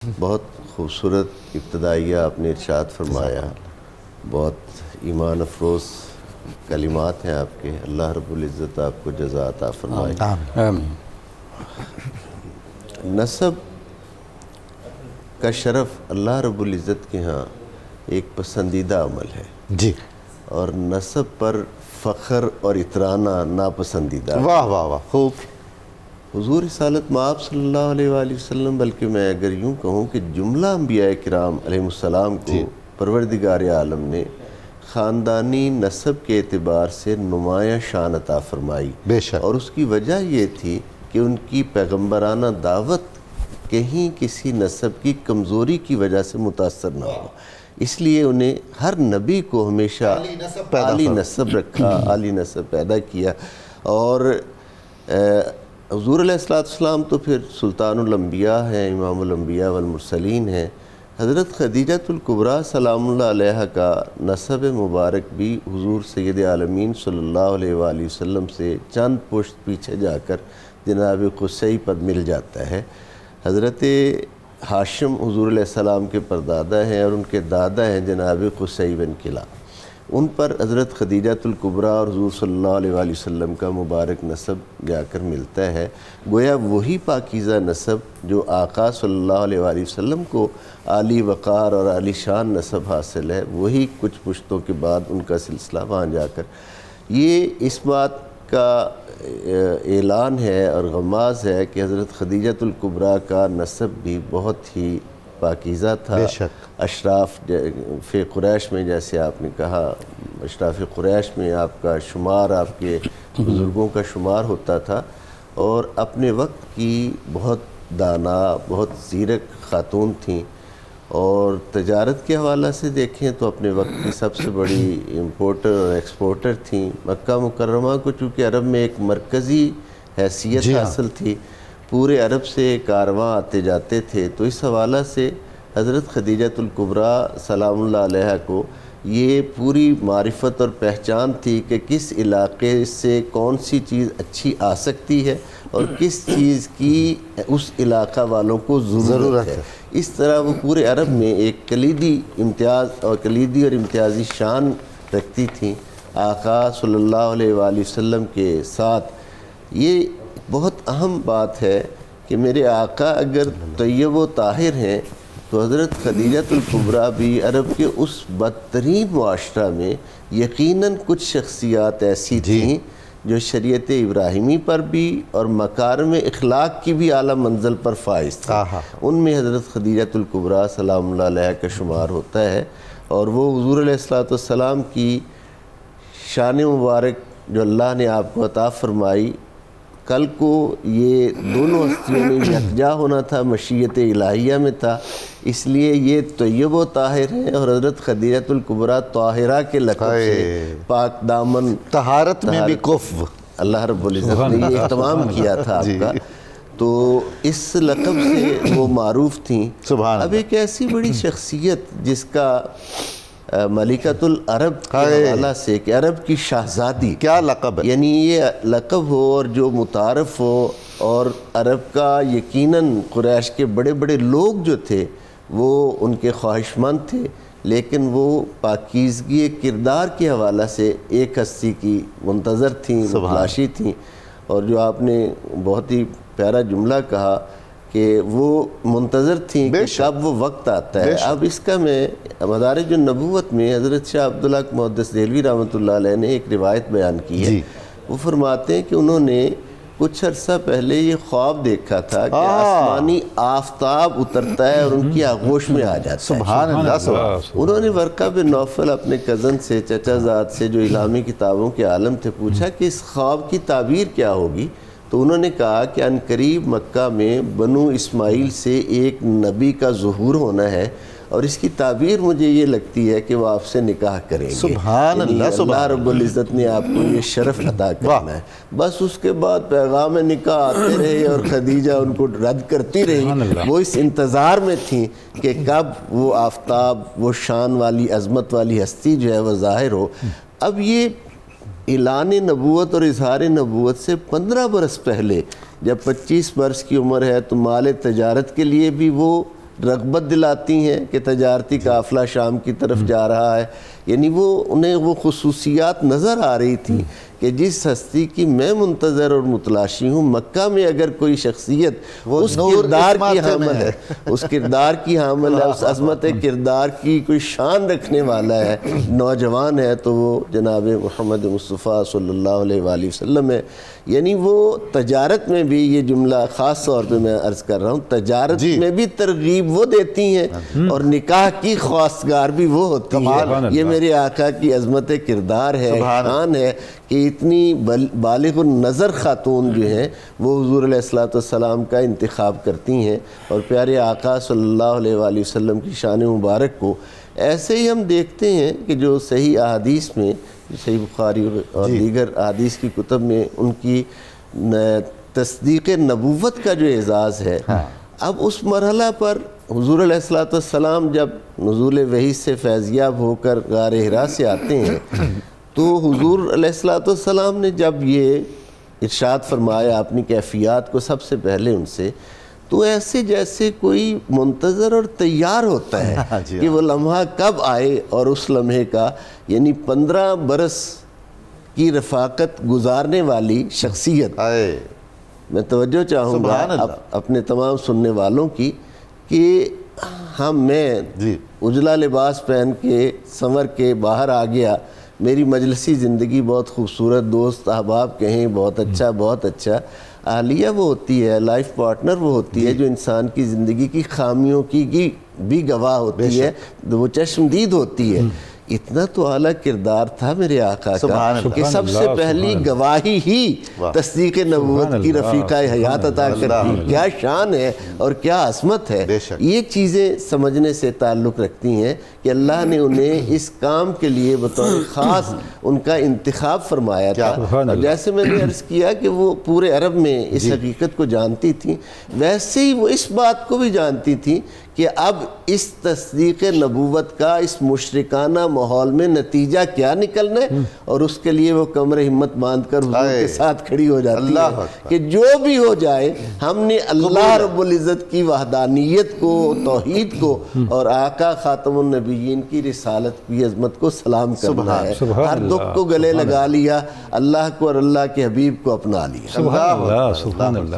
بہت خوبصورت ابتدائیہ آپ نے ارشاد فرمایا، بہت ایمان افروز کلمات ہیں آپ کے. اللہ رب العزت آپ کو جزا عطا فرمائے. آمین. نسب کا شرف اللہ رب العزت کے ہاں ایک پسندیدہ عمل ہے جی. اور نسب پر فخر اور اترانا ناپسندیدہ. واہ واہ واہ، خوب. حضور رسالت مآب صلی اللہ علیہ وآلہ وسلم، بلکہ میں اگر یوں کہوں کہ جملہ انبیاء کرام علیہ السلام کو پروردگار عالم نے خاندانی نسب کے اعتبار سے نمایاں شان عطا فرمائی. بے شک. اور اس کی وجہ یہ تھی کہ ان کی پیغمبرانہ دعوت کہیں کسی نسب کی کمزوری کی وجہ سے متاثر نہ ہو، اس لیے انہیں ہر نبی کو ہمیشہ عالی نسب رکھا، عالی نسب پیدا کیا. اور حضور علیہ السلام تو پھر سلطان الانبیاء ہیں، امام الانبیاء والمرسلین ہیں. حضرت خدیجۃ الکبریٰ سلام اللہ علیہ کا نسب مبارک بھی حضور سید عالمین صلی اللہ علیہ وآلہ وسلم سے چند پشت پیچھے جا کر جناب قصی پر مل جاتا ہے. حضرت ہاشم حضور علیہ السلام کے پردادا ہیں اور ان کے دادا ہیں جناب قصی بن کلاب. ان پر حضرت خدیجۃ الکبریٰ اور حضور صلی اللہ علیہ وآلہ وسلم کا مبارک نسب جا کر ملتا ہے. گویا وہی پاکیزہ نسب جو آقا صلی اللہ علیہ وآلہ وسلم کو عالی وقار اور عالی شان نسب حاصل ہے، وہی کچھ پشتوں کے بعد ان کا سلسلہ وہاں جا کر یہ اس بات کا اعلان ہے اور غماز ہے کہ حضرت خدیجۃ الکبریٰ کا نسب بھی بہت ہی پاکیزہ تھا. بے شک. اشراف فی قریش میں، جیسے آپ نے کہا، اشراف قریش میں آپ کا شمار، آپ کے بزرگوں کا شمار ہوتا تھا. اور اپنے وقت کی بہت دانا، بہت زیرک خاتون تھیں. اور تجارت کے حوالہ سے دیکھیں تو اپنے وقت کی سب سے بڑی امپورٹر اور ایکسپورٹر تھیں. مکہ مکرمہ کو چونکہ عرب میں ایک مرکزی حیثیت حاصل تھی، پورے عرب سے کارواں آتے جاتے تھے، تو اس حوالہ سے حضرت خدیجۃ الکبریٰ سلام اللہ علیہ کو یہ پوری معرفت اور پہچان تھی کہ کس علاقے سے کون سی چیز اچھی آ سکتی ہے اور کس چیز کی اس علاقہ والوں کو ضرورت ہے. اس طرح وہ پورے عرب میں ایک کلیدی امتیازی شان رکھتی تھیں آقا صلی اللہ علیہ وآلہ وسلم کے ساتھ. یہ بہت اہم بات ہے کہ میرے آقا اگر طیب و طاہر ہیں تو حضرت خدیجۃ الکبریٰ بھی عرب کے اس بدترین معاشرہ میں یقیناً کچھ شخصیات ایسی تھیں جو شریعت ابراہیمی پر بھی اور مکارم اخلاق کی بھی اعلیٰ منزل پر فائز تھا. ان میں حضرت خدیجۃ الکبریٰ سلام اللہ علیہ کا شمار ہوتا ہے. اور وہ حضور علیہ السلام کی شان مبارک جو اللہ نے آپ کو عطا فرمائی، کل کو یہ دونوں ہستیوں میں یکجا ہونا تھا، مشیت الہیہ میں تھا، اس لیے یہ طیب و طاہر ہیں. اور حضرت خدیجۃ الکبریٰ طاہرہ کے لقب سے پاک دامن، طہارت میں بھی کفو، اللہ رب العزت نے یہ اہتمام کیا تھا آپ کا، تو اس لقب سے وہ معروف تھیں. اب ایک ایسی بڑی شخصیت جس کا ملکۃ العرب کے حوالہ سے کہ عرب کی شہزادی، کیا لقب ہے، یعنی یہ لقب ہو اور جو متعارف ہو، اور عرب کا یقیناً قریش کے بڑے بڑے لوگ جو تھے وہ ان کے خواہش مند تھے، لیکن وہ پاکیزگی کردار کے حوالہ سے ایک ہستی کی منتظر تھیں، متلاشی تھیں. اور جو آپ نے بہت ہی پیارا جملہ کہا کہ وہ منتظر تھیں کہ کب وہ وقت آتا ہے. اب اس کا میں مدارج النبوت میں حضرت شاہ عبداللہ محدث دہلوی رحمۃ اللہ علیہ نے ایک روایت بیان کی ہے. وہ فرماتے ہیں کہ انہوں نے کچھ عرصہ پہلے یہ خواب دیکھا تھا کہ آسمانی آفتاب اترتا ہے اور ان کی آغوش میں آ جاتا ہے. سبحان اللہ. انہوں نے ورقہ بن نوفل اپنے کزن سے، چچا زاد سے جو الہامی کتابوں کے عالم تھے، پوچھا کہ اس خواب کی تعبیر کیا ہوگی. تو انہوں نے کہا کہ عنقریب مکہ میں بنو اسماعیل سے ایک نبی کا ظہور ہونا ہے، اور اس کی تعبیر مجھے یہ لگتی ہے کہ وہ آپ سے نکاح کریں گے. سبحان اللہ. اللہ رب العزت نے آپ کو یہ شرف عطا کرنا ہے. بس اس کے بعد پیغام نکاح آتے رہے اور خدیجہ ان کو رد کرتی رہی. وہ اس انتظار میں تھیں کہ کب وہ آفتاب، وہ شان والی، عظمت والی ہستی جو ہے وہ ظاہر ہو. اب یہ اعلان نبوت اور اظہار نبوت سے 15 برس پہلے جب 25 برس کی عمر ہے تو مال تجارت کے لیے بھی وہ رغبت دلاتی ہیں کہ تجارتی قافلہ شام کی طرف جا رہا ہے، یعنی انہیں وہ خصوصیات نظر آ رہی تھی کہ جس ہستی کی میں منتظر اور متلاشی ہوں، مکہ میں اگر کوئی شخصیت اس کردار کی حامل ہے، اس کردار کی حامل ہے، اس عظمت کردار کی کوئی شان رکھنے والا ہے، نوجوان ہے، تو وہ جناب محمد مصطفیٰ صلی اللہ علیہ وآلہ وسلم ہے۔ یعنی وہ تجارت میں بھی، یہ جملہ خاص طور پہ میں عرض کر رہا ہوں، تجارت میں بھی ترغیب وہ دیتی ہیں اور نکاح کی خواستگار بھی وہ ہوتی ہیں۔ یہ میرے آقا کی عظمت کردار ہے، شان ہے کہ اتنی بالغ النظر خاتون جو ہیں وہ حضور علیہ الصلوۃ والسلام کا انتخاب کرتی ہیں اور پیارے آقا صلی اللہ علیہ وآلہ وسلم کی شان مبارک کو ایسے ہی ہم دیکھتے ہیں کہ جو صحیح احادیث میں، صحیح بخاری اور دیگر احادیث کی کتب میں ان کی تصدیق نبوت کا جو اعزاز ہے، اب اس مرحلہ پر حضور علیہ الصلوۃ والسلام جب نزول وحی سے فیضیاب ہو کر غار حرا سے آتے ہیں تو حضور علیہ الصلوۃ والسلام نے جب یہ ارشاد فرمایا اپنی کیفیات کو سب سے پہلے ان سے، تو ایسے جیسے کوئی منتظر اور تیار ہوتا ہے کہ وہ لمحہ کب آئے، اور اس لمحے کا یعنی 15 برس کی رفاقت گزارنے والی شخصیت۔ میں توجہ چاہوں گا اپنے تمام سننے والوں کی کہ میں اجلا لباس پہن کے سنور کے باہر آ گیا، میری مجلسی زندگی بہت خوبصورت، دوست احباب کہیں بہت اچھا بہت اچھا، اہلیہ وہ ہوتی ہے، لائف پارٹنر وہ ہوتی ہے جو انسان کی زندگی کی خامیوں کی بھی گواہ ہوتی ہے، وہ چشمدید ہوتی ہے۔ اتنا تو اعلیٰ کردار تھا میرے آقا کا کہ سب سے پہلی گواہی ہی تصدیق نبوت کی رفیقہ حیات عطا کرتی۔ کیا شان ہے اور کیا عظمت ہے! یہ چیزیں سمجھنے سے تعلق رکھتی ہیں کہ اللہ نے انہیں اس کام کے لیے بطور خاص ان کا انتخاب فرمایا تھا۔ جیسے میں نے عرض کیا کہ وہ پورے عرب میں اس حقیقت کو جانتی تھیں، ویسے ہی وہ اس بات کو بھی جانتی تھیں کہ اب اس تصدیق نبوت کا اس مشرکانہ ماحول میں نتیجہ کیا نکلنا ہے، اور اس کے لیے وہ کمر ہمت باندھ کر حضور کے ساتھ کھڑی ہو جاتی ہے کہ جو بھی ہو جائے ہم نے اللہ رب العزت کی وحدانیت کو، توحید کو اور آقا خاتم النبیین کی رسالت کی عظمت کو سلام کرنا ہے۔ ہر دکھ کو گلے لگا لیا، اللہ کو اور اللہ کے حبیب کو اپنا لیا۔ سبحان اللہ، سبحان اللہ۔